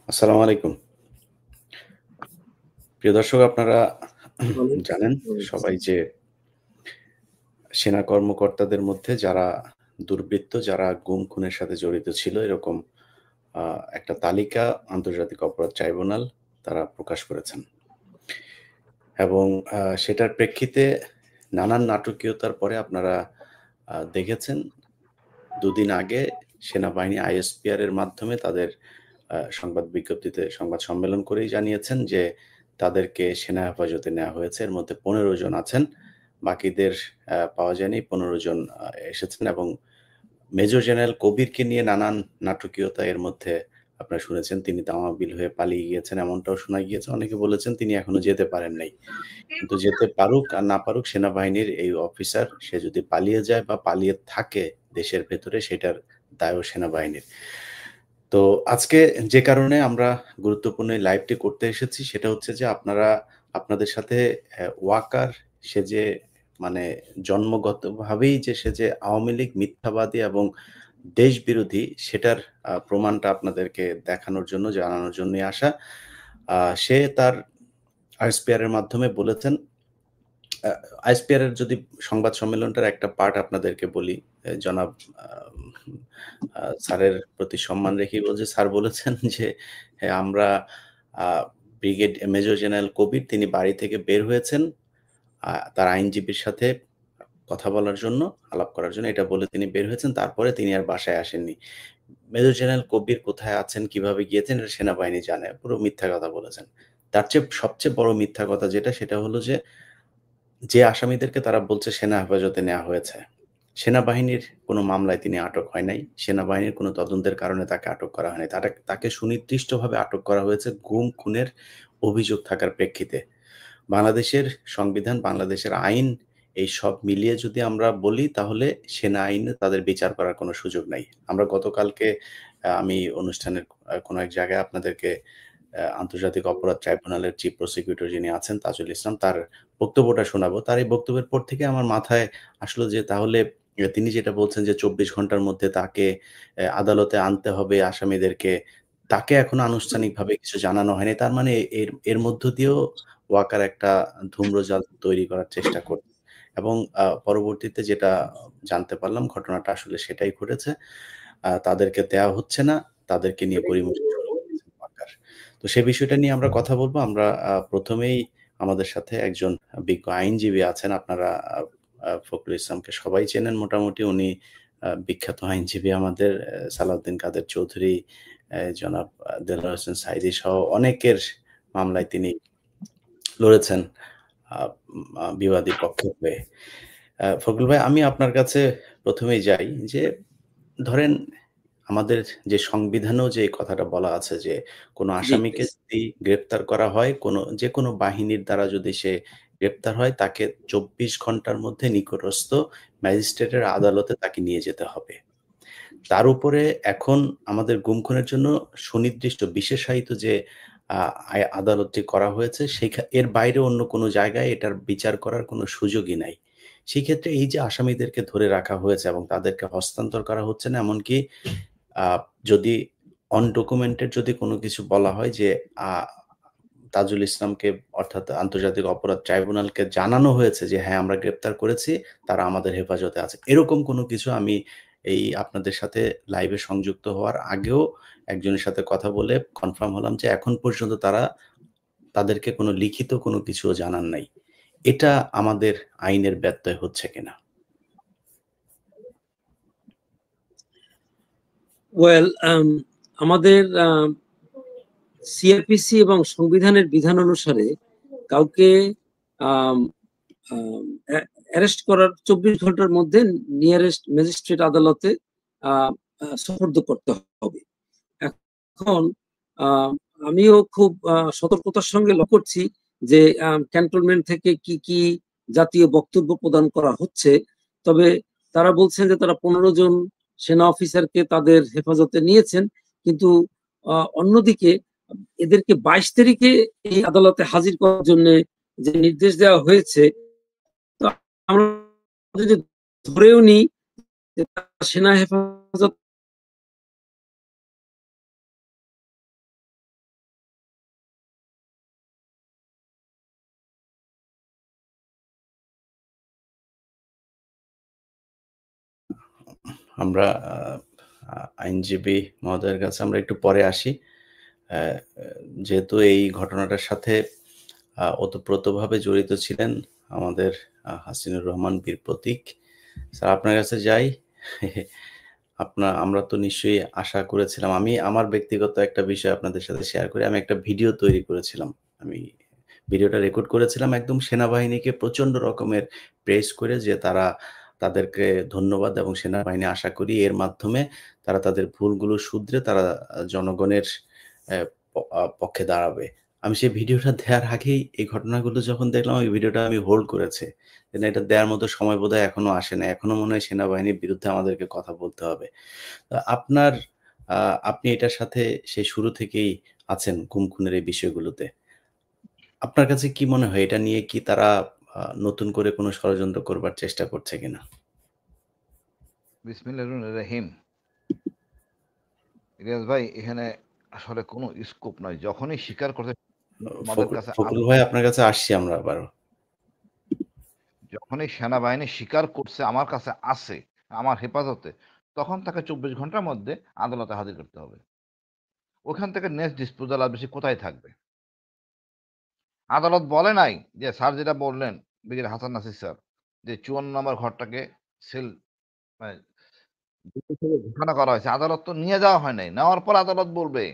আসসালামু আলাইকুম। প্রিয় দর্শক আপনারা ওয়ালাইকুম জানেন ওয়ালাইকুম সবাই আসসালাম। যে সেনা কর্মকর্তাদের মধ্যে যারা দুর্বৃত্ত, যারা গুম-খুনের সাথে জড়িত ছিল এরকম আ একটা তালিকা আন্তর্জাতিক অপরাধ ট্রাইব্যুনাল তারা প্রকাশ করেছেন। এবং সেটার প্রেক্ষিতে নানান নাটকীয়তার পরে আপনারা দেখেছেন ২ দিন আগে সেনাবাহিনী আইএসপিআর এর মাধ্যমে তাদের সংবাদ বিজ্ঞপ্তিতে সংবাদ সম্মেলন করেই জানিয়েছেন যে, তাদেরকে সেনা হেফাজতে নেওয়া হয়েছে। এর মধ্যে ১৫ জন আছেন। বাকিদের পাওয়া যায়নি। ১৫ জন এসেছেন এবং মেজর জেনারেল কবিরকে নিয়ে নানান নাটকীয়তা এর মধ্যে আপনারা শুনেছেন। তিনি তামাবিল হয়ে পালিয়ে গিয়েছেন এমনটাও শোনা গিয়েছে। অনেকে বলেছেন তিনি এখনো যেতে পারেন নাই। কিন্তু যেতে পারুক আর না পারুক সেনাবাহিনীর এই অফিসার সে যদি পালিয়ে যায় বা পালিয়ে থাকে দেশের ভেতরে সেটার দায়ও সেনাবাহিনীর। তো আজকে যে কারণে আমরা গুরুত্বপূর্ণ এই লাইভটি করতে এসেছি সেটা হচ্ছে যে আপনাদের সাথে ওয়াকার সে যে মানে জন্মগতভাবেই যে সে যে আওয়ামী লীগ মিথ্যাবাদী এবং দেশবিরোধী সেটার প্রমাণটা আপনাদেরকে দেখানোর জন্য জানানোর জন্যই আসা। সে তার আইএসপিআর এর মাধ্যমে বলেছেন আ আইএসপিআর এর যদি সংবাদ সম্মেলনটার একটা পার্ট আপনাদেরকে বলি, জনাব আম স্যারের প্রতি সম্মান রেখেই বলছি। স্যার বলেছেন যে, হ্যাঁ, আমরা আ মেজর জেনারেল কবির তিনি বাড়ি থেকে বের হয়েছেন তার আইনজীবীর সাথে কথা বলার জন্য, আলাপ করার জন্য এটা বলে তিনি বের হয়েছেন। তারপরে তিনি আর বাসায় আসেননি। মেজর জেনারেল কবির কোথায় আছেন, কিভাবে গিয়েছেন এটা সেনাবাহিনী জানে। পুরো মিথ্যা কথা বলেছেন। তার চেয়ে সবচেয়ে বড় মিথ্যা কথা যেটা সেটা হলো যে আসামিদেরকে তারা বলছে সেনা হেফাজতে নেওয়া হয়েছে। সেনাবাহিনীর কোনো মামলায় তিনি আটক হয় নাই। সেনাবাহিনীর কোনো তদন্তের কারণে তাকে আটক করা হয় নাই। তাকে সুনির্দিষ্টভাবে আটক করা হয়েছে গুম-খুনের অভিযোগ থাকার প্রেক্ষিতে। বাংলাদেশের সংবিধান, বাংলাদেশের আইন এই সব মিলিয়ে যদি আমরা বলি তাহলে সেনা আইনে তাদের বিচার করার কোনো সুযোগ নাই। আমরা গতকালকে আমি অনুষ্ঠানের কোনো এক জায়গায় আপনাদেরকে আন্তর্জাতিক অপরাধ ট্রাইব্যুনালের চিফ প্রসিকিউটর যিনি আছেন তাজুল ইসলাম তার বক্তব্যটা শোনাবো। তার এই বক্তব্যের পর থেকে আমার মাথায় আসলো যে তাহলে তিনি যেটা বলছেন যে ২৪ ঘন্টার মধ্যে তাকে আদালতে আনতে হবে আসামিদেরকে। তাকে এখনো আনুষ্ঠানিকভাবে কিছু জানানো হয়নি। তার মানে এর মধ্য দিয়েও ওয়াকার একটা ধূম্রজাল তৈরি করার চেষ্টা করছে। এবং পরবর্তীতে যেটা জানতে পারলাম ঘটনাটা আসলে সেটাই ঘটেছে। তাদেরকে দেয়া হচ্ছে না। তাদেরকে নিয়ে গড়িমসি শুরু করেছেন ওয়াকার। তো সে বিষয়টা নিয়ে আমরা কথা বলব। আমরা ১ম এই আমাদের সাথে একজন বিজ্ঞ আইনজীবী আছেন। আপনারা আ আ ফখরুল ইসলামকে সবাই চেনেন মোটামুটি। উনি বিখ্যাত আইনজীবী আমাদের সালাউদ্দিন কাদের চৌধুরী, জনাব দেলোয়ার হোসেন সাঈদী সহ অনেকের মামলায় তিনি লড়েছেন আ বিবাদী পক্ষে হয়ে। ফখরুল ভাই আমি আপনার কাছে ১ম এই যাই যে ধরেন আমাদের যে সংবিধানেও যে কথাটা বলা আছে যে কোনো জি, আসামিকে প্লিজ। যদি গ্রেপ্তার করা হয় যেকোনো বাহিনীর দ্বারা যদি সে গ্রেপ্তার হয় তাকে ২৪ ঘন্টার মধ্যে নিকটস্থ ম্যাজিস্ট্রেটের আদালতে তাকে নিয়ে যেতে হবে। তার উপরে এখন আমাদের গুম-খুনের জন্য সুনির্দিষ্ট বিশেষায়িত যে আ আদালতটি করা হয়েছে এর বাইরে অন্য কোনো জায়গায় এটার বিচার করার কোনো সুযোগই নাই। সেক্ষেত্রে এই যে আসামিদেরকে ধরে রাখা হয়েছে এবং তাদেরকে হস্তান্তর করা হচ্ছে না এমনকি আ যদি অনডকুমেন্টেড যদি কোনো কিছু বলা হয় যে আ তাজুল ইসলামকে অর্থাৎ আন্তর্জাতিক অপরাধ ট্রাইব্যুনালকে জানানো হয়েছে যে হ্যাঁ, আমরা গ্রেপ্তার করেছি, তারা আমাদের হেফাজতে আছে। এরকম কোনো কিছু আমি এই আপনাদের সাথে লাইভে সংযুক্ত হওয়ার আগেও একজনের সাথে কথা বলে কনফার্ম হলাম যে এখন পর্যন্ত তাদেরকে কোনো লিখিত কোনো কিছুও জানান নাই। এটা আমাদের আইনের ব্যত্যয় হচ্ছে কিনা? ওয়েল আমাদের সিআরপিসি এবং সংবিধানের বিধান অনুসারে কাউকে আম আম অ্যা অ্যারেস্ট করার ২৪ ঘন্টার মধ্যে নিয়ারেস্ট ম্যাজিস্ট্রেট আদালতে আ আ সোপর্দ করতে হবে। এখন আ আমিও খুব সতর্কতার সঙ্গে লক্ষ্য করছি যে ক্যান্টনমেন্ট থেকে কি জাতীয় বক্তব্য প্রদান করা হচ্ছে। তবে তারা বলছেন যে তারা ১৫ জন সেনা অফিসারকে তাদের হেফাজতে নিয়েছেন। কিন্তু অন্যদিকে এদেরকে ২২ তারিখে এই আদালতে হাজির করার জন্যে যে নির্দেশ দেওয়া হয়েছে, তো আমরা যদি ধরেও নিই যে সেনা হেফাজত আমরা আইনজীবী মহোদয়ের কাছে আমরা একটু পরে আসি। যেহেতু এই ঘটনাটার সাথে ওতপ্রোতভাবে জড়িত ছিলেন আমাদের হাসিনুর রহমান বীর প্রতীক। স্যার আপনার কাছে যাই। আমরা তো নিশ্চয়ই আশা করেছিলাম, আমি আমার ব্যক্তিগত একটা বিষয় আপনাদের সাথে শেয়ার করি। আমি একটা ভিডিও তৈরি করেছিলাম। আমি ভিডিওটা রেকর্ড করেছিলাম একদম সেনাবাহিনীকে প্রচণ্ড রকমের প্রেস করে, যে তাদেরকে ধন্যবাদ, এবং সেনাবাহিনী আশা করি এর মাধ্যমে তারা তাদের ভুলগুলো শুধরে তারা জনগণের পক্ষে দাঁড়াবে। আমি সেই ভিডিওটা দেওয়ার আগেই এই ঘটনাগুলো যখন দেখলাম, ওই ভিডিওটা আমি হোল্ড করেছি। এটা দেওয়ার মতো সময় বোধহয় এখনো আসে নাই। এখনো মনে হয় সেনাবাহিনীর বিরুদ্ধে আমাদেরকে কথা বলতে হবে। আপনার আপনি এটার সাথে সেই শুরু থেকেই আছেন গুম-খুনের এই বিষয়গুলোতে। আপনার কাছে কি মনে হয়, এটা নিয়ে কি তারা নতুন করে কোনো ষড়যন্ত্র করবার চেষ্টা করছে কিনা? বিসমিল্লাহির রহমানির রহিম। ইলিয়াস ভাই, এখানে আসলে কোনো স্কোপ নাই। যখনই স্বীকার করতে আমাদের কাছে ফখরুল ভাই, আপনার কাছে আসছি আমরা আবারও। যখনই সেনাবাহিনী স্বীকার করছে আমার কাছে আছে, আমার হেফাজতে, তখন তাকে 24 ঘন্টার মধ্যে আদালতে হাজির করতে হবে। ওখান থেকে নেক্সট ডিসপোজাল আর বেশি কোথায় থাকবে? আদালত বলে নাই যে স্যার যেটা বললেন, ব্রিগেডিয়ার হাসান নাসির স্যার, যে 54 নম্বর ঘরটাকে সেল মানে ঘোষণা করা হয়েছে। আদালত তো নিয়ে যাওয়া হয় নাই। নেওয়ার পর আদালত বলবে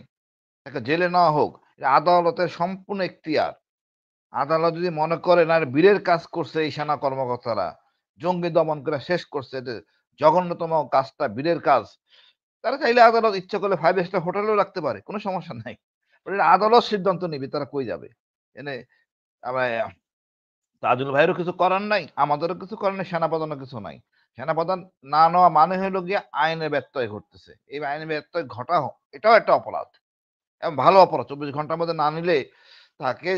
তাকে জেলে নেওয়া হোক। এটা আদালতের সম্পূর্ণ এখতিয়ার। আদালত যদি মনে করে না বীরের কাজ করছে এই সেনা কর্মকর্তারা, জঙ্গি দমন করে শেষ করছে, যে জঘন্যতম কাজটা বীরের কাজ, তারা চাইলে আদালত ইচ্ছা করলে 5 স্টার হোটেলেও রাখতে পারে, কোনো সমস্যা নাই। এটা আদালত সিদ্ধান্ত নিবে তারা কই যাবে। এনে আবার তাজুল ভাইয়েরও কিছু করার নাই, আমাদেরও কিছু করার নাই, সেনাপ্রধানও কিছু নাই। সেনাপ্রধান না নেওয়া মানে হলো গিয়ে আইনের ব্যত্যয় ঘটতেছে। এই আইনের ব্যত্যয় ঘটা এটাও একটা অপরাধ, এবং ভালো অপরাধ। 24 ঘন্টার মধ্যে না নিলে তাকে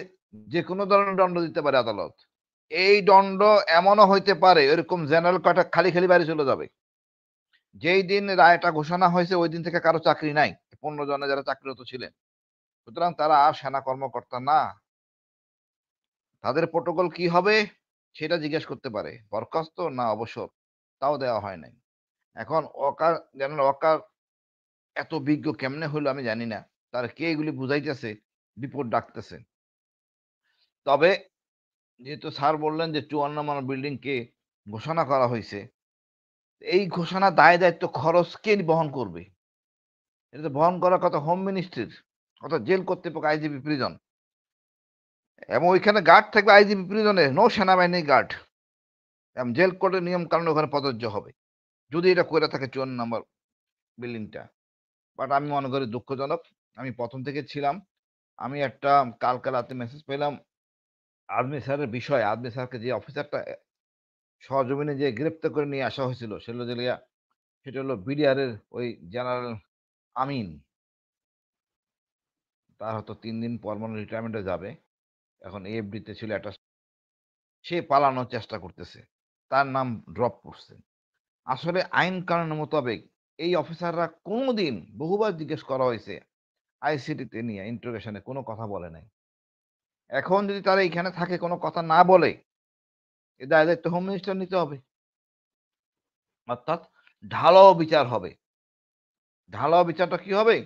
যে কোনো ধরনের দণ্ড দিতে পারে আদালত। এই দণ্ড এমনও হইতে পারে এরকম জেনারেল কয়টা খালি খালি বাড়ি চলে যাবে। যেই দিন রায়টা ঘোষণা হয়েছে ওই দিন থেকে কারো চাকরি নাই, 15 জনে যারা চাকরিরত ছিলেন। সুতরাং তারা আর সেনা কর্মকর্তা না। তাদের প্রোটোকল কি হবে সেটা জিজ্ঞেস করতে পারে, বরখাস্ত না অবসর, তাও দেওয়া হয় নাই। এখন ওকার জেনারেল ওয়াকার এত বিজ্ঞ কেমনে হইলো আমি জানি না। তার কে এগুলি বুঝাইতেছে, বিপদ ডাকতেছে। তবে যেহেতু স্যার বললেন যে 54 নম্বর বিল্ডিং কে ঘোষণা করা হয়েছে, এই ঘোষণা দায় দায়িত্ব খরচ কে বহন করবে? এটা তো বহন করার কথা হোম মিনিস্ট্রির, অর্থাৎ জেল কর্তৃপক্ষ, আইজিপি প্রিজন, এবং ওইখানে গার্ড থাকবে আইজিপি প্রিজনের, নো সেনাবাহিনীর গার্ড, এবং জেল কোর্টের নিয়ম কানুন ওখানে প্রযোজ্য হবে যদি এটা করে থাকে 54 নম্বর বিল্ডিংটা। বাট আমি মনে করি দুঃখজনক। আমি প্রথম থেকে ছিলাম। আমি একটা কালকে রাতে মেসেজ পেলাম আর্মি স্যারের বিষয়, আর্মি স্যারকে যে অফিসারটা সহজমিনে যে গ্রেপ্তার করে নিয়ে আসা হয়েছিল সেটা হলো বিডিআর এর ওই জেনারেল আমিন। তার হয়তো 3 দিন পর মনে রিটায়ারমেন্টে যাবে। এখন এএফডি তে ছিল একটা, সে পালানোর চেষ্টা করতেছে, তার নাম ড্রপ করছে। আসলে আইন কানুন মোতাবেক এই অফিসাররা কোনোদিন, বহুবার জিজ্ঞেস করা হয়েছে আইসিটিতে নিয়ে ইন্টারোগেশনে, কোনো কথা বলে নাই। এখন যদি তারা এখানে থাকে কোনো কথা না বলে, এ দায় দায়িত্ব হোম মিনিস্টার নিতে হবে। অর্থাৎ ঢালাও বিচার হবে। ঢালাও বিচারটা কি হবে?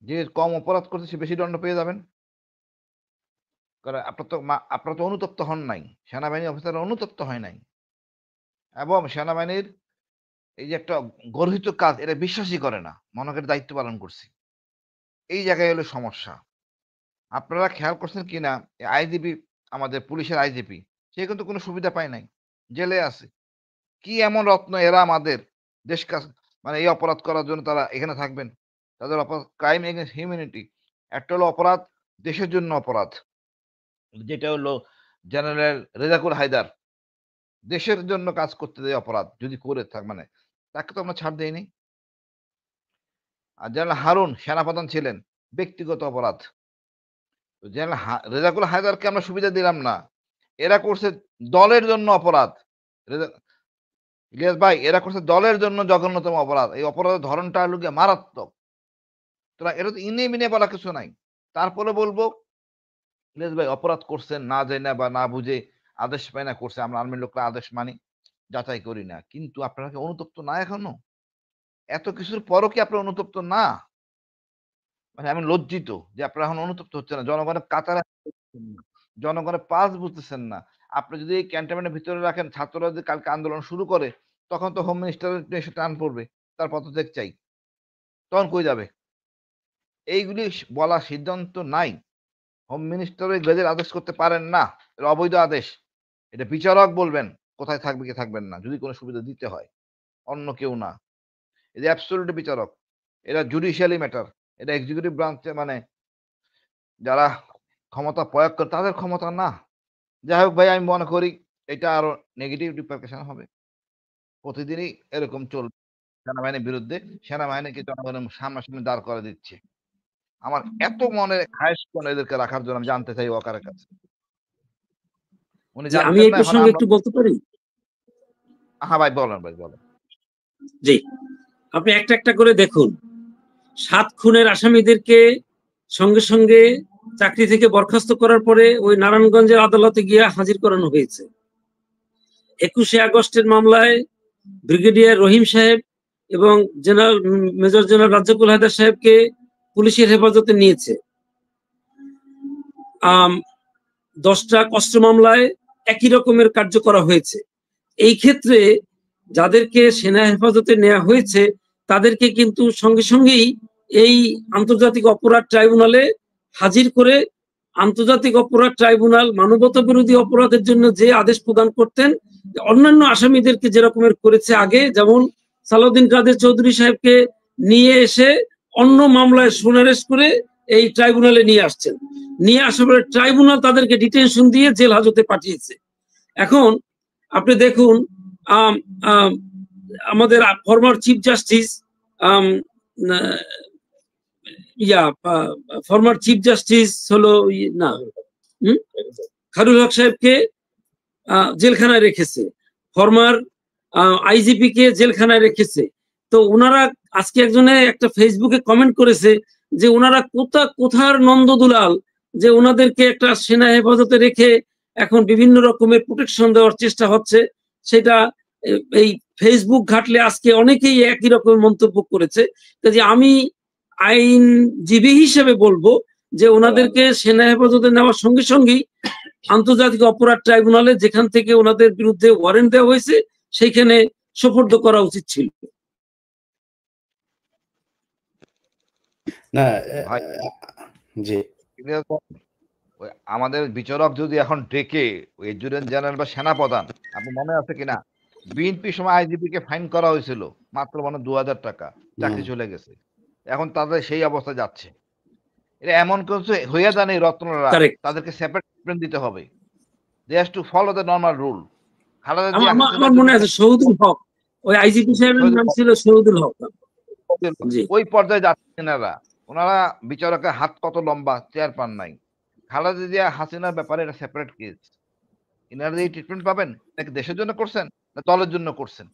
যে কম অপরাধ করছে সে বেশি দণ্ড পেয়ে যাবেন। কারণ আপনারা তো অনুতপ্ত হন নাই, সেনাবাহিনী অফিসার অনুতপ্ত হয় নাই, এবং সেনাবাহিনীর এই যে একটা গর্হিত কাজ এটা বিশ্বাসই করে না, মনে করে দায়িত্ব পালন করছি। এই জায়গায় হলো সমস্যা। আপনারা খেয়াল করছেন কিনা, আইজিপি, আমাদের পুলিশের আইজিপি, সে কিন্তু কোনো সুবিধা পায় নাই, জেলে আছে। কি এমন রত্ন এরা আমাদের দেশ কাজ, মানে এই অপরাধ করার জন্য তারা এখানে থাকবেন? তাদের অপরাধ ক্রাইম এগেইনস্ট হিউম্যানিটি। একটা হলো অপরাধ দেশের জন্য অপরাধ, যেটা হলো জেনারেল রেজাকুল হায়দার দেশের জন্য কাজ করতে দেয় অপরাধ যদি করে মানে তাকে তো আমরা ছাড় দেইনি। আর জেনারেল হারুন সেনাপ্রধান ছিলেন, ব্যক্তিগত অপরাধ। জেনারেল রেজাকুল হায়দারকে আমরা সুবিধা দিলাম না, এরা করছে দলের জন্য অপরাধ। ইলিয়াস ভাই, এরা করছে দলের জন্য জঘন্যতম অপরাধ। এই অপরাধের ধরনটা হলো গিয়ে মারাত্মক। তোরা এটা তো ইনে মিনে বলা কিছু নাই। তারপরে বলবো ইলিয়াস ভাই অপরাধ করছেন না জানি না বা না বুঝে, আদেশ পায় না করছে, আমরা আর্মির লোকরা আদেশ মানি, যাচাই করি না। কিন্তু আপনারা কি অনুতপ্ত না এখনো? এত কিছুর পরও কি আপনারা অনুতপ্ত না? মানে আমি লজ্জিত যে আপনারা এখন অনুতপ্ত হচ্ছে না, জনগণের কাতারে জনগণের পাস বুঝতেছেন না। আপনি যদি এই ক্যান্টনমেন্টের ভিতরে রাখেন, ছাত্ররা যদি কালকে আন্দোলন শুরু করে, তখন তো হোম মিনিস্টারের এসে টান পড়বে, তার পদত্যাগ চাই। তখন কই যাবে? এইগুলি বলা সিদ্ধান্ত নাই। হোম মিনিস্টার ওই গেজেট আদেশ করতে পারেন না, এটা অবৈধ আদেশ। এটা বিচারক বলবেন কোথায় থাকবে কি থাকবেন না, যদি কোনো সুবিধা দিতে হয়, অন্য কেউ না। এটা অ্যাবসলিউট বিচারক, এটা জুডিশিয়ালি ম্যাটার, এটা এক্সিকিউটিভ ব্রাঞ্চে মানে যারা ক্ষমতা প্রয়োগ করে তাদের ক্ষমতা না। যাই হোক ভাই, আমি মনে করি এটা আরো নেগেটিভ রিপারকেশন হবে। প্রতিদিনই এরকম চলবে সেনাবাহিনীর বিরুদ্ধে, সেনাবাহিনীকে জনগণের সামনাসামনি দাঁড় করে দিচ্ছে। আমার এত মনে খায়েশ কোন এদেরকে রাখার জন্য আমি জানতে চাই ওয়াকারের কাছে। উনি যে আমি জানতেন এই না, এখন প্রসঙ্গে আমরা। একটু বলতে পারি? হ্যাঁ ভাই, বলেন ভাই, বলেন। জি, আপনি একটা একটা করে দেখুন। 7 খুনের আসামিদেরকে সঙ্গে সঙ্গে চাকরি থেকে বরখাস্ত করার পরে ওই নারায়ণগঞ্জের আদালতে গিয়ে হাজির করানো হয়েছে। 21শে আগস্টের মামলায় ব্রিগেডিয়ার রহিম সাহেব এবং general major general Razzakul Haider সাহেবকে পুলিশের হেফাজতে নিয়েছে। 10টা কষ্ট মামলায় একই রকমের কার্য করা হয়েছে। এই ক্ষেত্রে যাদেরকে সেনা হেফাজতে নেওয়া হয়েছে তাদেরকে কিন্তু সঙ্গে সঙ্গেই এই আন্তর্জাতিক অপরাধ ট্রাইব্যুনালে হাজির করে আন্তর্জাতিক অপরাধ ট্রাইব্যুনাল মানবতা বিরোধী অপরাধের জন্য যে আদেশ প্রদান করতেন, অন্যান্য আসামিদেরকে যেরকমের করেছে আগে, যেমন সালাউদ্দিন কাদের চৌধুরী সাহেবকে নিয়ে এসে অন্য মামলায় সুনারেশ করে এই ট্রাইব্যুনালে নিয়ে আসছেন। নিয়ে আসার পরে ট্রাইব্যুনাল তাদেরকে ডিটেনশন দিয়ে জেল হাজতে পাঠিয়েছে। এখন আপনি দেখুন, আমাদের former chief justice former chief justice হলো না খায়রুল হক সাহেবকে জেলখানায় রেখেছে, ফরমার আইজিপি কে জেলখানায় রেখেছে। তো ওনারা আজকে একজনে একটা ফেসবুকে কমেন্ট করেছে যে ওনারা কোথার নন্দদুলাল যে ওনাদেরকে একটা সেনা হেফাজতে রেখে এখন বিভিন্ন রকমের প্রোটেকশন দেওয়ার চেষ্টা হচ্ছে। সেটা এই ফেসবুক ঘাটলে আজকে অনেকেই একই রকম মন্তব্য করেছে। কাজে আমি আইনজীবী হিসেবে বলবো যে ওনাদেরকে সেনা হেফাজতে নেওয়ার সঙ্গে সঙ্গেই আন্তর্জাতিক অপরাধ ট্রাইব্যুনালে যেখান থেকে ওনাদের বিরুদ্ধে ওয়ারেন্ট দেওয়া হয়েছে সেইখানে সোপর্দ করা উচিত ছিল। না, জি, আমাদের বিচারক যদি এখন ডেকে এডজুটেন্ট জেনারেল বা সেনাপ্রধান, আপনি মনে আছে কিনা বিএনপি সময় আইজিপি কে ফাইন করা হয়েছিল মাত্র 2000 টাকা, চাকরি চলে গেছে। এখন তাদের সেই অবস্থা যাচ্ছে। এটা এমন কিছু হইয়া জানে রত্নরা, তাদেরকে সেপারেট ট্রিটমেন্ট দিতে হবে। They has to follow the normal rule. আমার মনে আছে শহীদুল হক, ওই আইজিপি সাহেবের নাম ছিল শহীদুল হক। ওই পর্যায়ে যাচ্ছেন এরা। ওনারা বিচারকের হাত কত লম্বা, চেয়ার পান নাই। খালেদা জিয়া হাসিনার ব্যাপারে এটা সেপারেট কেস। ইনারা এই ট্রিটমেন্ট পাবেন নাকি দেশের জন্য করছেন না দলের জন্য করছেন?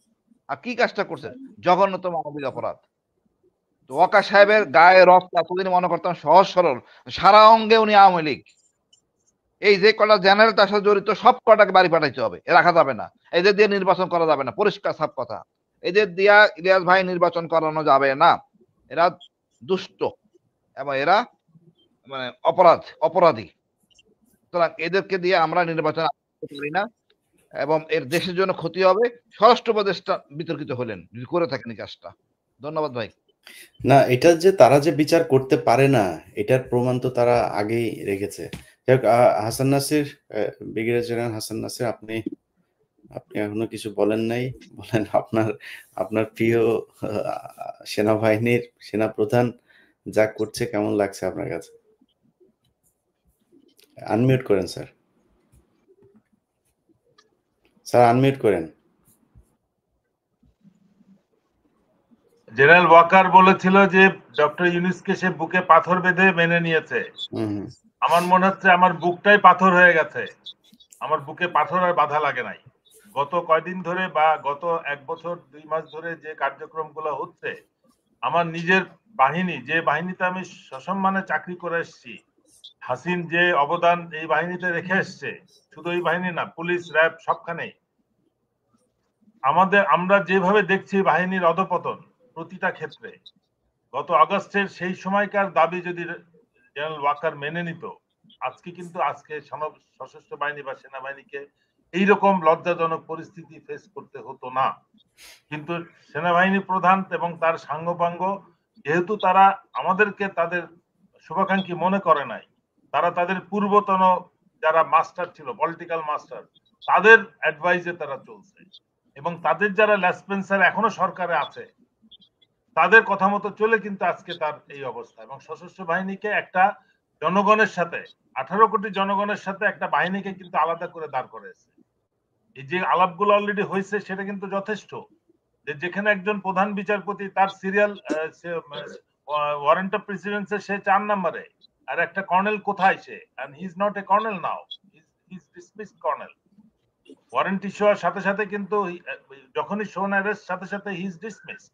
আর কি কাজটা করছেন? জঘন্যতম মানবিক অপরাধ। তো ওয়াকা সাহেবের গায়ে রক্ত এতদিন মনে করতাম সহজ সরল, সারা অঙ্গে উনি আওয়ামী লীগ। এই যে কটা জেনারেল তার সাথে জড়িত সব কটাকে বাড়ি পাঠাইতে হবে, এ রাখা যাবে না। এদের দিয়ে নির্বাচন করা যাবে না, পরিষ্কার সব কথা। এদের দিয়া ইলিয়াস ভাই নির্বাচন করানো যাবে না। এরা দুষ্ট এবং এরা মানে অপরাধী। সুতরাং এদেরকে দিয়ে আমরা নির্বাচন করতে পারি না এবং এর দেশের জন্য ক্ষতি হবে। স্বরাষ্ট্র উপদেষ্টা বিতর্কিত হলেন যদি করে থাকেন কাজটা। ধন্যবাদ ভাই। না, এটা যে তারা যে বিচার করতে পারে না এটার প্রমাণ তো তারা আগেই রেখেছে। হাসান নাসির, ব্রিগেডিয়ার জেনারেল হাসান নাসির, আপনি এখনো কিছু বলেন নাই, বলেন। আপনার প্রিয় সেনাবাহিনীর সেনাপ্রধান যা করছে কেমন লাগছে আপনার কাছে? আনমিউট করেন স্যার, আনমিউট করেন। জেনারেল ওয়াকার বলেছিল যে ডক্টর ইউনূসকে সে বুকে পাথর বেঁধে মেনে নিয়েছে। আমার মনে হচ্ছে আমার বুকটাই পাথর হয়ে গেছে। আমার বুকে পাথর আর বাধা লাগে নাই। গত কয়দিন ধরে বা গত 1 বছর 2 মাস ধরে যে কার্যক্রমগুলো হচ্ছে, আমার নিজের বাহিনী, যে বাহিনীতে আমি সসম্মানে চাকরি করে এসেছি, হাসিন যে অবদান এই বাহিনীতে রেখে এসছে, শুধু এই বাহিনী না, পুলিশ, র্যাব, সবখানেই আমরা যেভাবে দেখছি বাহিনীর অধপতন, প্রতিটা ক্ষেত্রে গত আগস্টের সেই সময়কার দাবি যদি জেনারেল ওয়াকার মেনে নিত, আজকে সশস্ত্র বাহিনী বা সেনাবাহিনীকে এইরকম লজ্জাজনক পরিস্থিতি ফেস করতে হতো না। কিন্তু সেনাবাহিনী প্রধান এবং তার সাঙ্গপাঙ্গ, যেহেতু তারা আমাদেরকে তাদের শুভাকাঙ্ক্ষী মনে করে নাই, তারা তাদের পূর্বতন যারা মাস্টার ছিল, পলিটিক্যাল মাস্টার, তাদের অ্যাডভাইসে তারা চলছে, এবং তাদের যারা ল্যাসপেন্সার এখনো সরকারে আছে তাদের কথা মতো চলে কিন্তু আজকে তার এই অবস্থা। এবং সশস্ত্র বাহিনীকে একটা জনগণের সাথে, 18 কোটি জনগণের সাথে একটা বাহিনীকে কিন্তু আলাদা করে দাঁড় করেছে। এই যে আলাপগুলো অলরেডি হয়েছে সেটা কিন্তু যথেষ্ট, যে যেখানে একজন প্রধান বিচারপতি তার সিরিয়াল ওয়ারেন্ট অফ প্রেসিডেন্সে সে 4 নম্বরে, আর একটা কর্নেল কোথায় সে, and he is not a colonel now, he is dismissed colonel, warrant issue হওয়ার সাথে সাথে কিন্তু যখনই শোন অ্যারেস্ট সাথে সাথে হি ইজ ডিসমিসড।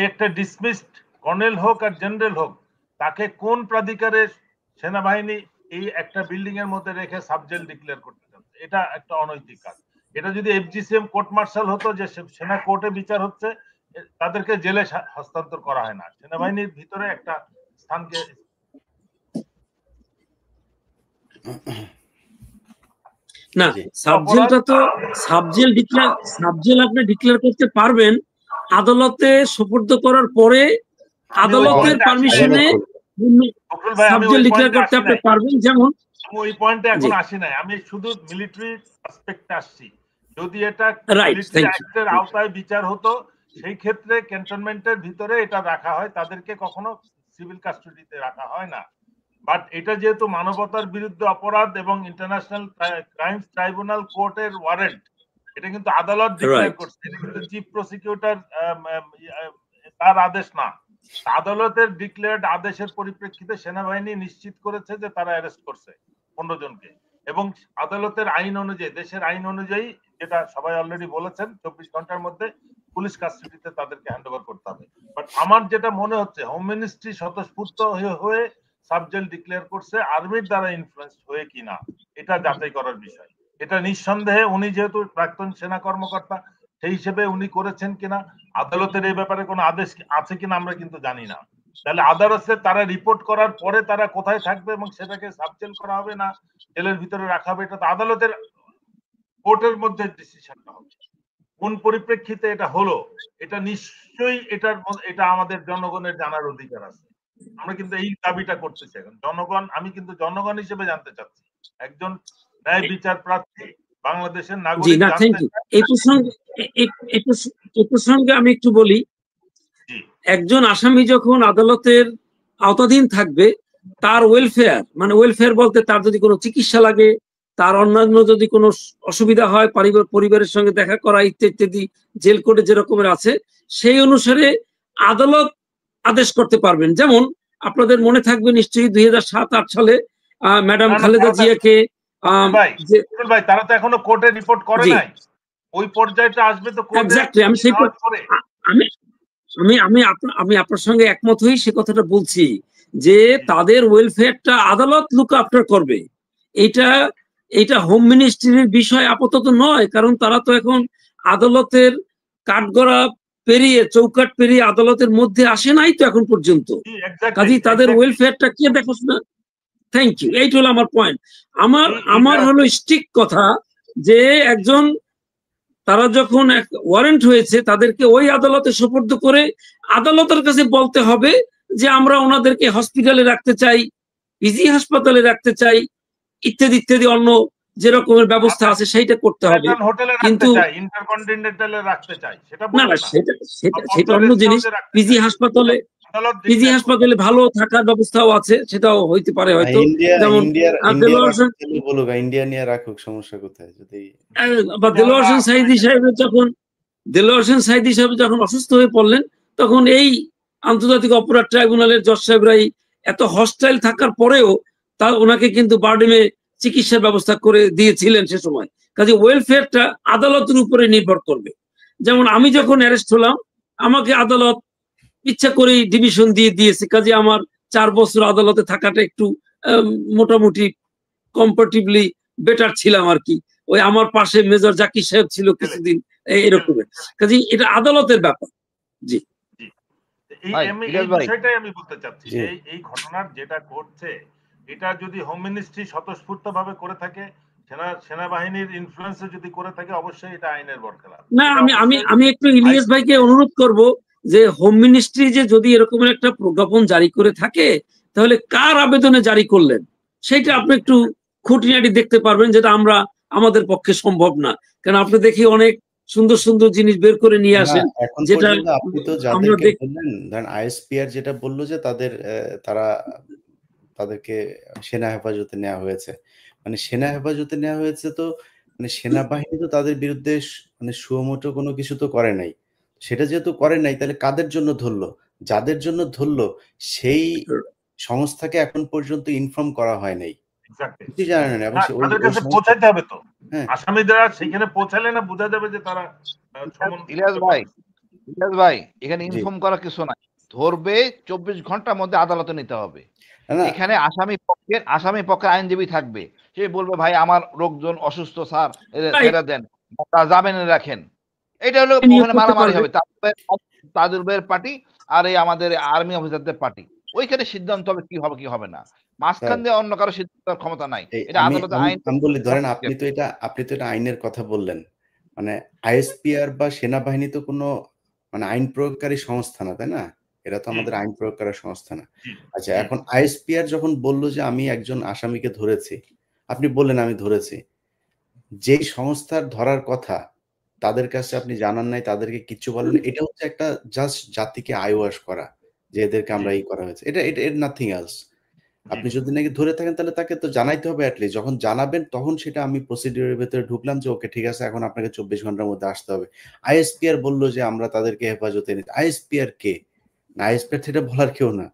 একটা ডিসমিসড কর্নেল হোক আর জেনারেল হোক, তাকে কোন প্রাধিকারের সেনাবাহিনী এই একটা বিল্ডিং এর মধ্যে রেখে সাবজেল ডিক্লেয়ার করতে চাচ্ছে? এটা একটা অনৈতিক কাজ। এটা যদি এফজিসিএম কোর্ট মার্শাল হতো, যে সেনা কোর্টে বিচার হচ্ছে, তাদেরকে জেলে হস্তান্তর করা হয় না, সেনাবাহিনীর ভিতরে একটা স্থানকে। না, সাবজেলটা তো সাবজেল আপনি ডিক্লেয়ার করতে পারবেন আদালতে সুপর্দ করার পরে, আদালতের পারমিশনে সাবজেল ডিক্লেয়ার করতে আপনি পারবেন। যেমন ওই পয়েন্টে এখন আসি নাই, আমি শুধু মিলিটারি অ্যাসপেক্টে আসছি। যদি এটা মিলিটারি অ্যাক্টের আওতায় বিচার হতো, সেই ক্ষেত্রে ক্যান্টনমেন্টের ভিতরে এটা রাখা হয়, তাদেরকে কখনো সিভিল কাস্টডিতে রাখা হয় না। বাট এটা যেহেতু মানবতার বিরুদ্ধে অপরাধ এবং ইন্টারন্যাশনাল ক্রাইমস ট্রাইব্যুনাল কোর্টের ওয়ারেন্ট, এটা কিন্তু আদালত ডিক্লেয়ার করছে, এটা কিন্তু চিফ প্রসিকিউটর তার আদেশ না। আদালতের ডিক্লেয়ার্ড আদেশের পরিপ্রেক্ষিতে সেনাবাহিনী নিশ্চিত করেছে যে তারা অ্যারেস্ট করছে 15 জনকে, এবং আদালতের আইন অনুযায়ী, দেশের আইন অনুযায়ী, যেটা সবাই অলরেডি বলেছেন, 24 ঘন্টার মধ্যে পুলিশ কাস্টডিতে তাদেরকে হ্যান্ড ওভার করতে হবে। বাট আমার যেটা মনে হচ্ছে, হোম মিনিস্ট্রি স্বতঃস্ফূর্ত হয়ে সাবজেল ডিক্লেয়ার করছে, আর্মির দ্বারা ইনফ্লুয়েন্স হয়ে কিনা এটা যাচাই করার বিষয়। এটা নিঃসন্দেহে উনি যেহেতু প্রাক্তন সেনা কর্মকর্তা, সেই হিসেবে উনি করেছেন কিনা, আদালতের এই ব্যাপারে কোনো আদেশ আছে কিনা আমরা কিন্তু জানি না। তাহলে আদালতে তারা রিপোর্ট করার পরে তারা কোথায় থাকবে এবং সেটাকে সাবজেল করা হবে না জেলের ভিতরে রাখা হবে, এটা তো আদালতের কোর্টের মধ্যে ডিসিশনটা হবে। কোন পরিপ্রেক্ষিতে এটা হলো, এটা নিশ্চয়ই এটা আমাদের জনগণের জানার অধিকার আছে। আমরা কিন্তু এই দাবিটা করতেছি এখন জনগণ, আমি কিন্তু জনগণ হিসেবে জানতে চাচ্ছি, একজন ন্যায় বিচার প্রার্থী বাংলাদেশের নাগরিক। এই প্রসঙ্গে আমি একটু বলি, একজন আসামি যখন আদালতের আওতাধীন থাকবে, তার ওয়েলফেয়ার, মানে ওয়েলফেয়ার বলতে তার যদি কোনো চিকিৎসা লাগে, তার অন্যান্য যদি কোনো অসুবিধা হয়, পরিবারের সঙ্গে দেখা করা ইত্যাদি, জেল কোডে যে রকমের আছে, সেই অনুসারে আদালত আদেশ করতে পারবেন। যেমন আপনাদের মনে থাকবে নিশ্চয়ই 2007-8 সালে ম্যাডাম খালেদা জিয়াকে, তারা তো এখনো কোর্টে রিপোর্ট করে নাই, ওই পর্যায়টা আসবে তো এক্স্যাক্টলি। আমি আপনার সঙ্গে একমত হই, সে কথাটা বলছি যে তাদের ওয়েলফেয়ারটা আদালত লুক আফটার করবে। এটা হোম মিনিস্ট্রির বিষয় আপাতত নয়, কারণ তারা তো এখন আদালতের কাঠগড়া পেরিয়ে, চৌকাট পেরিয়ে আদালতের মধ্যে আসে নাই তো এখন পর্যন্ত। কাজেই তাদের ওয়েলফেয়ারটা কে দেখাশোনা। থ্যাংক ইউ, এইটা হলো আমার পয়েন্ট। আমার হলো স্ট্রিক্ট কথা যে একজন, তারা যখন এক ওয়ারেন্ট হয়েছে, তাদেরকে ওই আদালতে সুপর্দ করে আদালতের কাছে বলতে হবে যে আমরা ওনাদেরকে হসপিটালে রাখতে চাই, পিজি হাসপাতালে রাখতে চাই, ইত্যাদি ইত্যাদি, অন্য যে রকমের ব্যবস্থা আছে সেইটা করতে হবে। কিন্তু না, সেটা অন্য জিনিস। পিজি হাসপাতালে ভালো থাকার ব্যবস্থাও আছে, সেটাও হইতে পারে হয়তো। যেমন দেলোয়ার হোসেন সাঈদী সাহেব যখন অসুস্থ হয়ে পড়লেন, তখন এই আন্তর্জাতিক অপরাধ ট্রাইব্যুনালের জজ সাহেবরাই এত হস্টাইল থাকার পরেও ওনাকে কিন্তু বার্ডেমে চিকিৎসার ব্যবস্থা করে দিয়েছিলেন সে সময়। কাজে ওয়েলফেয়ারটা আদালতের উপরে নির্ভর করবে। যেমন আমি যখন অ্যারেস্ট হলাম, আমাকে আদালত ইচ্ছা করেই ডিভিশন দিয়ে দিয়েছে, কাজে আমার 4 বছর আদালতে থাকাটা একটু মোটামুটি কম্পারেটিভলি বেটার ছিলাম আর কি। ওই আমার পাশে মেজর জাকির সাহেব ছিল কিছুদিন, এরকমের। কাজে এটা আদালতের ব্যাপার। জি এই বিষয়টাই আমি বলতে চাচ্ছি যে এই ঘটনার যেটা ঘটছে এটা যদি হোম মিনিস্ট্রি স্বতঃস্ফূর্ত ভাবে করে থাকে, সেনাবাহিনীর ইনফ্লুয়েন্সে যদি করে থাকে, অবশ্যই এটা আইনের বরখেলাপ। না, আমি একটু ইলিয়াস ভাইকে অনুরোধ করব যে হোম মিনিস্ট্রি যে যদি এরকম একটা প্রজ্ঞাপন জারি করে থাকে তাহলে কার আবেদনে জারি করলেন সেটা আপনি একটু খুঁটিনাটি দেখতে পারবেন, যেটা আমাদের পক্ষে সম্ভব না। কারণ আপনি দেখি অনেক সুন্দর সুন্দর জিনিস বের করে নিয়ে আসেন, এখন যেটা পর্যন্ত আপনি তো যাদেরকে বললেন, ধরেন আইএসপিআর যেটা বললো যে তাদেরকে সেনা হেফাজতে নেওয়া হয়েছে, মানে সেনা হেফাজতে নেওয়া হয়েছে, তো মানে সেনাবাহিনী তো তাদের বিরুদ্ধে মানে সুমোটো কোনো কিছু তো করে নাই। সেটা যেহেতু করে নাই, তাহলে কাদের জন্য ধরলো? যাদের জন্য ধরলো সেই সংস্থাকে এখন পর্যন্ত ইনফর্ম করা হয় নাই, এক্স্যাক্টলি জানেন না, এবং তাদের কাছে পৌঁছাতে হবে তো। আসামিরা সেখানে পৌঁছালে না বোঝা যাবে যে তারা। ইলিয়াস ভাই এখানে ইনফর্ম করা কিছু নাই, ধরবে 24 ঘন্টার মধ্যে আদালতে নিতে হবে। এখানে আসামি পক্ষের আইনজীবী থাকবে, সে বলবে ভাই আমার লোকজন অসুস্থ স্যার, ছেড়ে দেন, জামিনে রাখেন। এটা হলো ওখানে মারামারি হবে তাজুল ভাইয়ের পার্টি আর এই আমাদের আর্মি অফিসারদের পার্টি, ওইখানে সিদ্ধান্ত হবে কি হবে কি হবে না, মাঝখান দিয়ে অন্য কারো সিদ্ধান্ত ক্ষমতা নাই। এটা আদালতে আইন। আমি বলি, ধরেন আপনি তো এটা আইনের কথা বললেন, মানে আইএসপিআর বা সেনাবাহিনী তো কোনো মানে আইন প্রয়োগকারী সংস্থা না, তাই না? এরা তো আমাদের আইন প্রয়োগকারী সংস্থা না। আচ্ছা, এখন আইএসপিআর যখন বললো যে আমি একজন আসামিকে ধরেছি, আপনি বললেন আমি ধরেছি, যেই সংস্থার ধরার কথা তাদের কাছে আপনি জানান নাই, তাদেরকে কিচ্ছু বলেন, এটা হচ্ছে একটা জাস্ট জাতিকে আইওয়াশ করা যে এদেরকে আমরা এই করা হয়েছে, এটা নাথিং এলস। আপনি যদি নাকি ধরে থাকেন তাহলে তাকে তো জানাইতে হবে অ্যাটলিস্ট, যখন জানাবেন তখন সেটা আমি প্রসিডিউরের ভেতরে ঢুকলাম যে ওকে ঠিক আছে এখন আপনাকে 24 ঘন্টার মধ্যে আসতে হবে। আইএসপিআর বললো যে আমরা তাদেরকে হেফাজতে নিতে, আইএসপিআর কে? না, আইএসপিআর সেটা বলার কেউ না।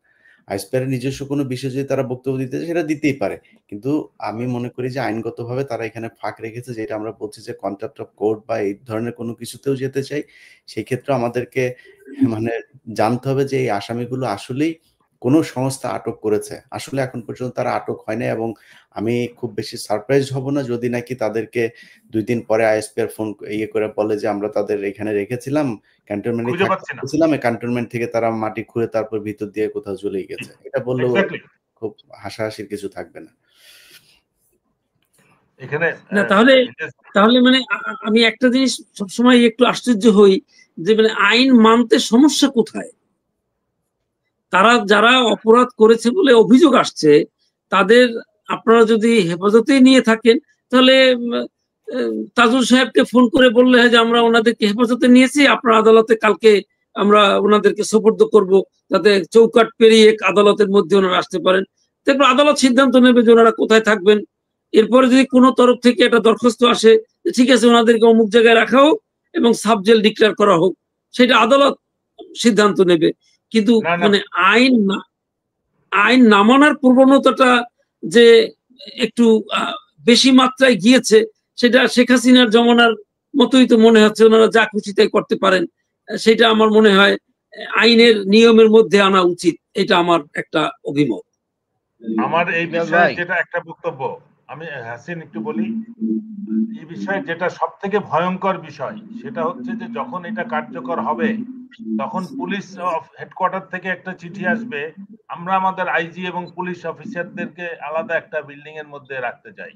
আইএসপিআর নিজস্ব কোনো বিষয় যদি তারা বক্তব্য দিতে চায় সেটা দিতেই পারে, কিন্তু আমি মনে করি যে আইনগতভাবে তারা এখানে ফাঁক রেখেছে, যেটা আমরা বলছি যে কন্টেম্প্ট অফ কোর্ট বা এই ধরনের কোনো কিছুতেও যেতে চাই, সেই ক্ষেত্রে আমাদেরকে মানে জানতে হবে যে এই আসামিগুলো আসলেই কোনো সংস্থা আটক করেছে। আসলে এখন পর্যন্ত তারা আটক হয় না, এবং আমি খুব বেশি সারপ্রাইজড হব না যদি নাকি তাদেরকে 2 দিন পরে আইএসপিআর ফোন করে বলে যে আমরা তাদের এখানে রেখেছিলাম, ক্যান্টনমেন্ট থেকে তারা মাটি খুঁড়ে তারপর ভিতর দিয়ে কোথাও চলে গেছে। এটা বললেও খুব হাসাহাসির কিছু থাকবে না এখানে। না, তাহলে মানে আমি একটা জিনিস সবসময় একটু আশ্চর্য হই যে মানে আইন মানতে সমস্যা কোথায়? যারা অপরাধ করেছে বলে অভিযোগ আসছে তাদের আপনারা যদি হেফাজতে নিয়ে থাকেন তাহলে তাজুল সাহেবকে ফোন করে বললে যে আমরা ওনাদেরকে হেফাজতে নিয়েছি, আপনার আদালতে কালকে আমরা ওনাদেরকে সোপর্দ করব, যাতে চৌকাট পেরিয়ে আদালতের মধ্যে ওনারা আসতে পারেন। তারপর আদালত সিদ্ধান্ত নেবে যে ওনারা কোথায় থাকবেন। এরপরে যদি কোনো তরফ থেকে একটা দরখাস্ত আসে ঠিক আছে ওনাদেরকে অমুক জায়গায় রাখা হোক এবং সাবজেল ডিক্লেয়ার করা হোক, সেটা আদালত সিদ্ধান্ত নেবে। কিন্তু মানে আইন না মানার প্রবণতাটা যে একটু বেশি মাত্রায় গিয়েছে, সেটা শেখ হাসিনার জমানার মতোই তো মনে হচ্ছে, ওনারা যা খুশি তাই করতে পারেন। সেটা আমার মনে হয় আইনের নিয়মের মধ্যে আনা উচিত, এটা আমার একটা অভিমত। আমার এই বিষয়ে যেটা একটা বক্তব্য, আমি হাসিন একটু বলি, এই বিষয়ে যেটা সব থেকে ভয়ঙ্কর বিষয় সেটা হচ্ছে যে যখন এটা কার্যকর হবে তখন পুলিশ হেডকোয়ার্টার থেকে একটা চিঠি আসবে, আমরা আমাদের আইজি এবং পুলিশ অফিসারদেরকে আলাদা একটা বিল্ডিং এর মধ্যে রাখতে চাই।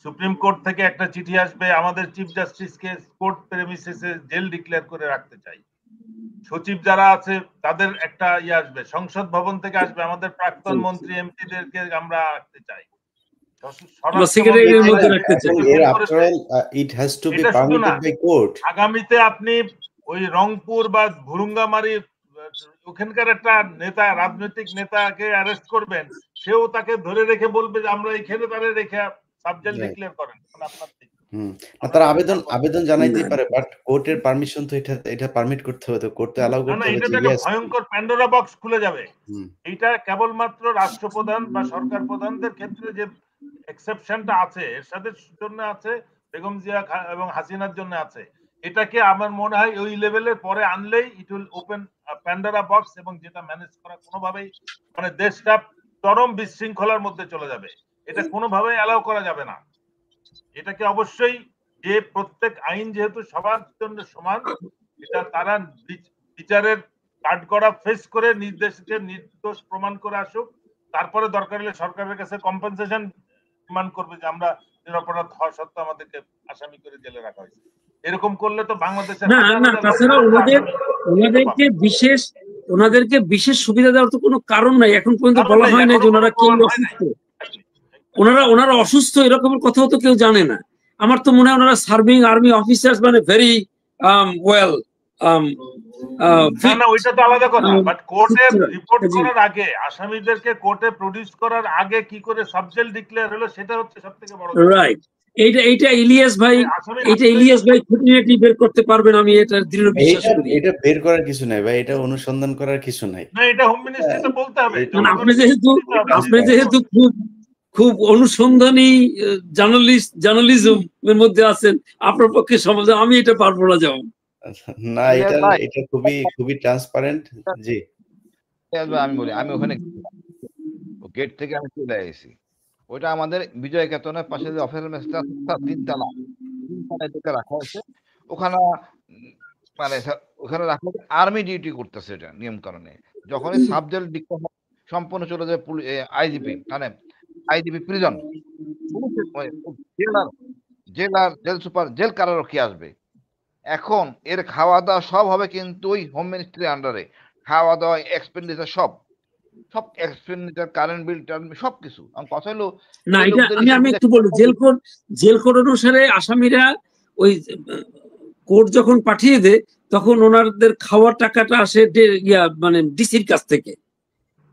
সুপ্রিম কোর্ট থেকে একটা চিঠি আসবে, আমাদের চিফ জাস্টিসকে কোর্ট প্রেমিসেসে জেল ডিক্লেয়ার করে রাখতে চাই। সচিব যারা আছে তাদের একটা আসবে, সংসদ ভবন থেকে আসবে, আমাদের প্রাক্তন মন্ত্রী এমপিদেরকে আমরা রাখতে চাই। আগামীতে আপনি ওই রংপুর বা ভুরুঙ্গামারি ওখানকার একটা নেতা, রাজনৈতিক নেতাকে অ্যারেস্ট করবেন, সেও তাকে ধরে রেখে বলবে যে আমরা এখানে তারে রেখে সাবজেল ডিক্লেয়ার করেন। তারা আবেদন জানাইতেই পারে, বাট কোর্টের পারমিশন তো এটা পারমিট করতে হবে, তো কোর্ট তো অ্যালাউ করতে হবে। এটা একটা ভয়ঙ্কর প্যান্ডোরা বক্স খুলে যাবে। এটা কেবলমাত্র রাষ্ট্রপ্রধান বা সরকার প্রধানদের ক্ষেত্রে যে এক্সেপশনটা আছে, এর সাথে জন্য আছে বেগম জিয়া এবং হাসিনার জন্য আছে। এটাকে আমার মনে হয় ওই লেভেলের পরে আনলেই it will open Pandora box, এবং যেটা ম্যানেজ করা কোনোভাবেই মানে দেশটা চরম বিশৃঙ্খলার মধ্যে চলে যাবে। এটা কোনোভাবেই অ্যালাউ করা যাবে না। এটাকে অবশ্যই যে প্রত্যেক আইন যেহেতু সবার জন্য সমান, এটা তারা বিচারের কাঠগড়া ফেস করে নির্দেশকে নির্দোষ প্রমাণ করে আসুক, তারপরে দরকার হলে সরকারের কাছে কম্পেনসেশন ডিমান্ড করবে যে আমরা নিরপরাধ হওয়া সত্ত্বেও আমাদেরকে আসামি করে জেলে রাখা হয়েছে। এরকম করলে তো বাংলাদেশের তাছাড়া ওনাদেরকে বিশেষ সুবিধা দেওয়ার তো কোনো কারণ নাই। এখন পর্যন্ত বলা হয় না যে ওনারা কেউ অসুস্থ, ওনারা অসুস্থ এরকমের কথাও তো কেউ জানে না। আমার তো মনে হয় ওনারা সার্ভিং আর্মি অফিসার্স, মানে ভেরি ওয়েল। না ওইটা তো আলাদা কথা, বাট কোর্টে রিপোর্ট করার আগে, আসামিদেরকে কোর্টে প্রডিউস করার আগে কি করে সাবজেক্ট ডিক্লেয়ার হলো সেটা হচ্ছে সবথেকে বড়। রাইট, এইটা ইলিয়াস ভাই খুঁটিনাটি বের করতে পারবেন, আমি এটা দৃঢ় বিশ্বাস করি। এটা বের করার কিছু নাই ভাই, এটা অনুসন্ধান করার কিছু নাই। না, এটা হোম মিনিস্ট্রিতে বলতে হবে। আপনি যেহেতু খুব অনুসন্ধানী জার্নালিজমের মধ্যে আছেন, আপনার পক্ষে সমাজে আমি এটা পারবো না যাও না। এটা খুবই ট্রান্সপারেন্ট। জি আমি বলি, আমি ওখানে গেট থেকে আমি চলে এসেছি, ওইটা আমাদের বিজয় কেতনের পাশে যে অফিসার মেসটা 3 তলা রাখা হয়েছে, ওখানে মানে ওখানে রাখা আর্মি ডিউটি করতেছে, এটা নিয়ম কারণে। যখনই সাবজেক্ট ডিক্লেয়ার সম্পূর্ণ চলে যায় আইজিপি, মানে IGP prison, jail super, jail কারারক্ষী আসবে। এখন এর খাওয়া দাওয়া সব হবে কিন্তু ওই হোম মিনিস্ট্রির আন্ডারে, খাওয়া দাওয়া এক্সপেন্ডিচার সব এক্সপেন্ডিচার, কারেন্ট বিল, সবকিছু। কথা হলো না, এটা আমি একটু বলি, জেল কোড অনুসারে আসামিরা ওই কোর্ট যখন পাঠিয়ে দেয় তখন ওনাদের খাওয়ার টাকাটা আসে মানে ডিসির কাছ থেকে।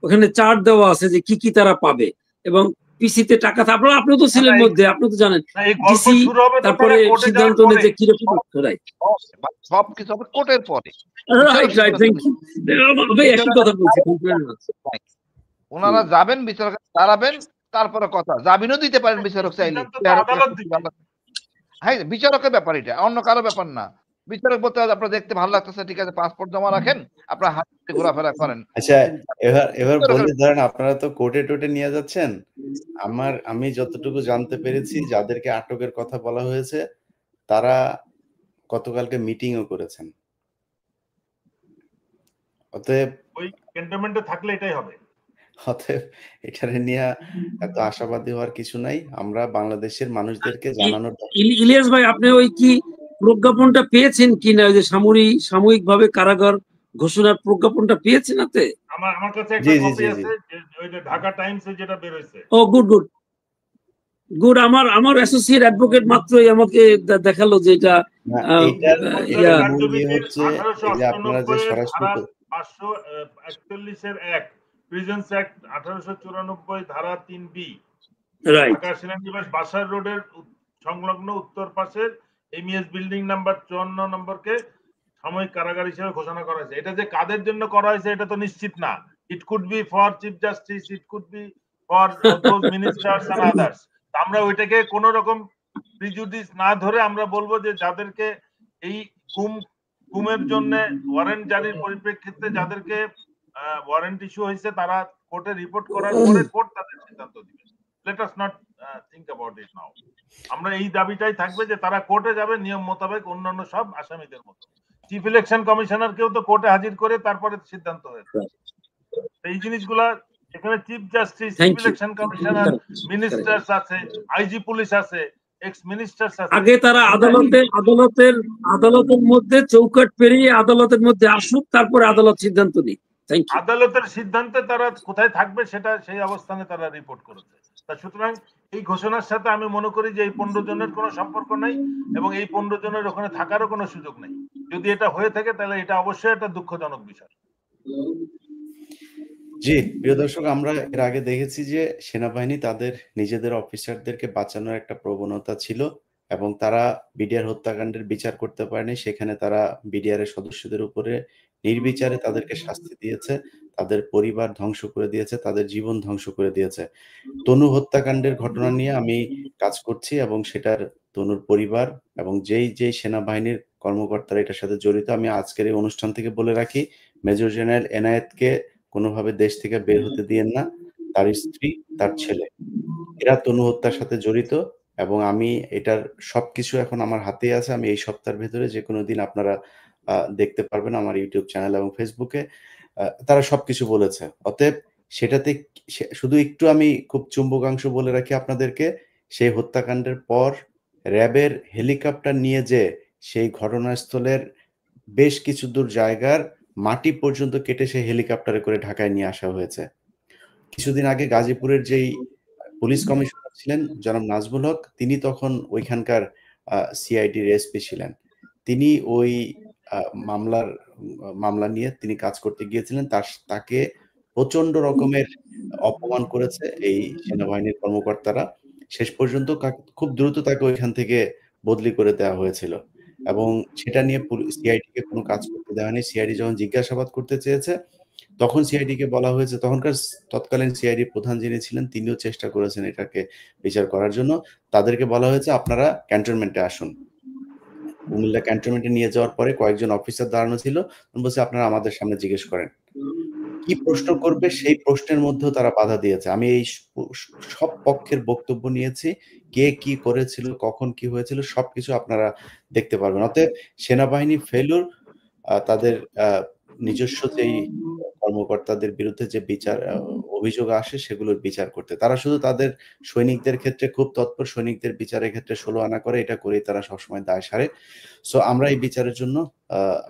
ওখানে চার্ট দেওয়া আছে যে কি কি তারা পাবে, এবং পিসিতে টাকা আপনি তো ছিলেন মধ্যে, আপনি তো জানেন ডিসি তারপরে সিদ্ধান্ত নেয় যে কিরকম সবকিছু হবে কোর্টের পরে। ওনারা যাবেন, বিচারক দাঁড়াবেন, তারপরে কথা জামিনও দিতে পারেন বিচারক চাইলে। হ্যাঁ, বিচারকের ব্যাপার, এটা অন্য কারো ব্যাপার না। বিচারক বলতে আপনার দেখতে ভালো লাগতেছে, ঠিক আছে, পাসপোর্ট জমা রাখেন, আপনার হাতে ঘোরাফেরা করেন। আচ্ছা, এবার বলে ধরেন আপনারা তো কোর্টে টোটে নিয়ে যাচ্ছেন, আমি যতটুকু জানতে পেরেছি যাদেরকে আটকের কথা বলা হয়েছে তারা গতকালকে মিটিংও করেছেন। অতএব ওই ক্যান্টনমেন্টে থাকলে এটাই হবে। অতএব এখানে নিয়ে এত আশাবাদী হওয়ার কিছু নাই। আমরা বাংলাদেশের মানুষদেরকে জানানোর। ইলিয়াস ভাই, আপনি ওই কি প্রজ্ঞাপনটা পেয়েছেন কিনা, ওই যে সাময়িকভাবে কারাগার ঘোষণার প্রজ্ঞাপনটা পেয়েছেন? হাতে আমার কাছে একটা কপি আছে, ওই যে ঢাকা টাইমসে যেটা বের হইছে। ও গুড। আমার অ্যাসোসিয়েট অ্যাডভোকেট মাত্রই আমাকে দেখালো যে এটা হচ্ছে আপনারা যে সরাসরি 541 এর অ্যাক্ট, প্রিজেন্স অ্যাক্ট 1894 ধারা 3B, ঢাকা সেনানিবাস বাসার রোডের সংলগ্ন উত্তর পাশের এমইএস বিল্ডিং নাম্বার 54 নম্বরকে সাময়িক কারাগার হিসেবে ঘোষণা করা হয়েছে। এটা যে কাদের জন্য করা হয়েছে এটা তো নিশ্চিত না। It could be for chief justice, it could be for those ministers and others. আমরা ওইটাকে কোন রকম প্রিজুডিস না ধরে আমরা বলবো যে যাদেরকে এই গুমের জন্য ওয়ারেন্ট জারির পরিপ্রেক্ষিতে যাদেরকে ওয়ারেন্ট ইস্যু হয়েছে তারা কোর্টে রিপোর্ট করার পরে কোর্ট তাদের সিদ্ধান্ত দিবে। Let us not think about it now. আমরা এই দাবিটাই থাকবে যে তারা কোর্টে যাবে নিয়ম মোতাবেক অন্যান্য সব আসামিদের মতো। চিফ ইলেকশন কমিশনারকেও তো কোর্টে হাজির করে তারপরে সিদ্ধান্ত হয়েছে। এই জিনিসগুলা এখানে chief justice, chief election commissioner, ministers আছে, আইজি পুলিশ আছে, এক্স মিনিস্টার্স আছে। আগে তারা আদালতের মধ্যে চৌকাট পেরিয়ে আদালতের মধ্যে আসুক, তারপরে আদালত সিদ্ধান্ত নিক। আদালতের সিদ্ধান্তে তারা কোথায় থাকবে সেটা সেই অবস্থানে তারা রিপোর্ট করেছে। সুতরাং এই ঘোষণার সাথে আমি মনে করি যে এই 15 জনের কোনো সম্পর্ক নাই এবং এই 15 জনের ওখানে থাকারও কোনো সুযোগ নেই। যদি এটা হয়ে থাকে তাহলে এটা অবশ্যই একটা দুঃখজনক বিষয়। জি প্রিয় দর্শক, আমরা এর আগে দেখেছি যে সেনাবাহিনী তাদের নিজেদের অফিসারদেরকে বাঁচানোর একটা প্রবণতা ছিল এবং তারা বিডিআর হত্যাকাণ্ডের বিচার করতে পারেনি। সেখানে তারা বিডিআর এর সদস্যদের উপরে নির্বিচারে তাদেরকে শাস্তি দিয়েছে, তাদের পরিবার ধ্বংস করে দিয়েছে, তাদের জীবন ধ্বংস করে দিয়েছে। তনু হত্যাকাণ্ডের ঘটনা নিয়ে আমি কাজ করছি এবং সেটার তনুর পরিবার এবং যেই সেনাবাহিনীর কর্মকর্তারা এটার সাথে জড়িত, আমি আজকের এই অনুষ্ঠান থেকে বলে রাখি, মেজর জেনারেল এনায়েতকে কোনোভাবে দেশ থেকে বের হতে দিয়েন না। তার স্ত্রী, তার ছেলে, এরা তনু হত্যার সাথে জড়িত এবং আমি এটার সবকিছু এখন আমার হাতেই আছে। আমি এই সপ্তাহের ভেতরে যে কোনো দিন আপনারা দেখতে পারবেন আমার ইউটিউব চ্যানেল এবং ফেসবুকে। তারা সবকিছু বলেছে। অতএব সেটাতে শুধু একটু আমি খুব চুম্বকাংশ বলে রাখি আপনাদেরকে, সেই হত্যাকাণ্ডের পর র্যাবের হেলিকপ্টার নিয়ে যেয়ে সেই ঘটনাস্থলের বেশ কিছু দূর জায়গার মাটি পর্যন্ত কেটে সেই হেলিকপ্টারে করে ঢাকায় নিয়ে আসা হয়েছে। কিছুদিন আগে গাজীপুরের যেই পুলিশ কমিশনার ছিলেন জনাব নাজমুল হক, তিনি তখন ওইখানকার সিআইডির এসপি ছিলেন। তিনি ওই মামলা নিয়ে তিনি কাজ করতে গিয়েছিলেন। তাকে প্রচন্ড রকমের অপমান করেছে এই সেনাবাহিনীর কর্মকর্তারা। শেষ পর্যন্ত খুব দ্রুত তাকে ওইখান থেকে বদলি করে দেওয়া হয়েছিল এবং সেটা নিয়ে সিআইডিকে কোনো কাজ করতে দেওয়া হয়নি। সিআইডি যখন জিজ্ঞাসাবাদ করতে চেয়েছে তখন সিআইডিকে বলা হয়েছে, তখনকার তৎকালীন সিআইডি প্রধান যিনি ছিলেন তিনিও চেষ্টা করেছেন এটাকে বিচার করার জন্য। তাদেরকে বলা হয়েছে আপনারা ক্যান্টনমেন্টে আসুন। কুমিল্লা ক্যান্টনমেন্টে নিয়ে যাওয়ার পরে কয়েকজন অফিসার দাঁড়ানো ছিল, বলছে আপনারা আমাদের সামনে জিজ্ঞেস করেন, কি প্রশ্ন করবে সেই প্রশ্নের মধ্যেও তারা বাধা দিয়েছে। আমি এই সব পক্ষের বক্তব্য নিয়েছি, কে কি করেছিল, কখন কি হয়েছিল সবকিছু আপনারা দেখতে পারবেন। অতএব সেনাবাহিনী ফেলুর তাদের নিজস্ব যেই কর্মকর্তাদের বিরুদ্ধে যে বিচার অভিযোগ আসে সেগুলোর বিচার করতে, তারা শুধু তাদের সৈনিকদের ক্ষেত্রে খুব তৎপর, সৈনিকদের বিচারের ক্ষেত্রে 16 আনা করে, এটা করেই তারা সবসময় দায় সারে। সো আমরা এই বিচারের জন্য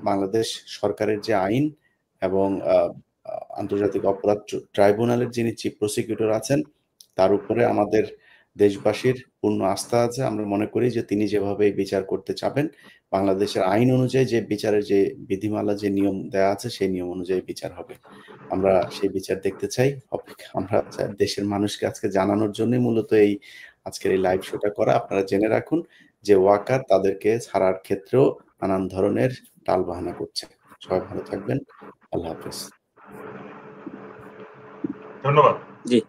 বাংলাদেশ সরকারের যে আইন এবং আন্তর্জাতিক অপরাধ ট্রাইব্যুনালের যিনি চিফ প্রসিকিউটর আছেন তার উপরে আমাদের দেশবাসীর পূর্ণ আস্থা আছে। আমরা মনে করি যে তিনি যেভাবে এই বিচার করতে চাবেন, বাংলাদেশের আইন অনুযায়ী যে বিচারের যে বিধিমালা, যে নিয়ম দেয়া আছে সেই নিয়ম অনুযায়ী বিচার হবে। আমরা সেই বিচার দেখতে চাই। আমরা দেশের মানুষকে আজকে জানানোর জন্যই মূলত এই আজকের এই লাইভ শোটা করা। আপনারা জেনে রাখুন যে ওয়াকার তাদেরকে ছাড়ার ক্ষেত্রেও নানান ধরনের টালবাহানা করছে। সবাই ভালো থাকবেন। আল্লাহ হাফেজ। ধন্যবাদ। জি।